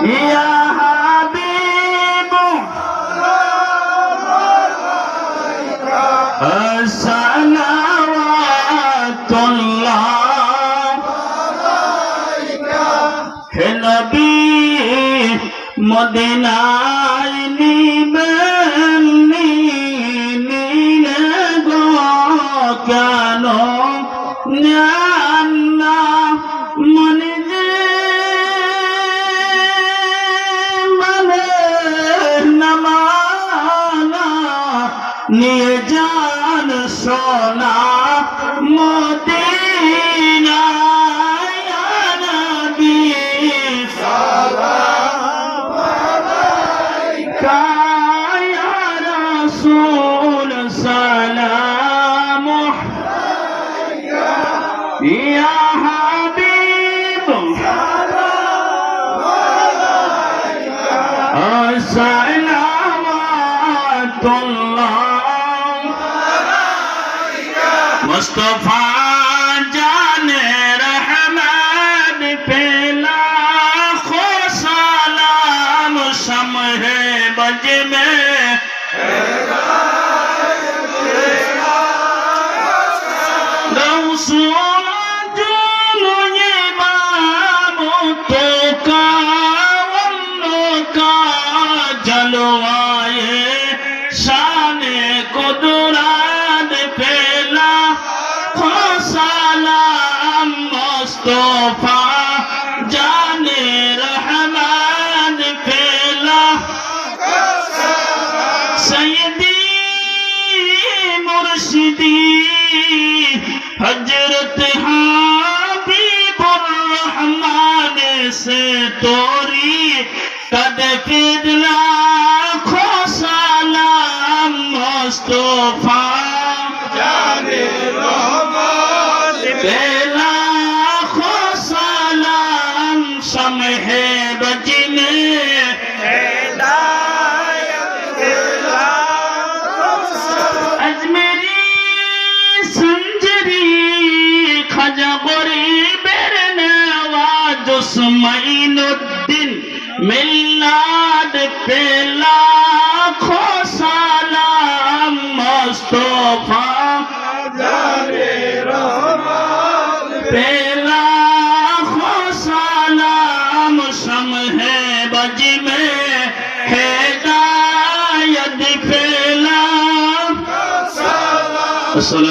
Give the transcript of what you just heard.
ইয়া হাবিব সালাওয়াতুল্লাহ হে নবী মদিনায় নিবেন নিলে গো কেন না মনে যে মানে নামানা নিয়ে যান সোনা মদিনায় ইয়া নবী সালাম আলাইকা ইয়া রাসূল সালাম আলাইকা ইয়া হাবিব সালাম আলাইকা সালাওয়াতুল্লাহ मुस्तफा जाने रहमत पे लाखों सलाम शम्हे बज में रसूल जो मुझे बाबू तो का जलवाए शान कुदरत पे সালাম মুস্তাফা জানে রহমান পেলা সৈয়দি মুর্শিদি হযরত হাবিবুর রহমান से तोरी कद फिदला खो सलाम मुस्ताफा जाने लाखो सलाम शम्हे बज में अजमेरी संजरी खजा गरीबेर नवाज उस्माइनुद्दीन मिलाद पे लाखो सलाम मुस्तफा जाने रहमान पे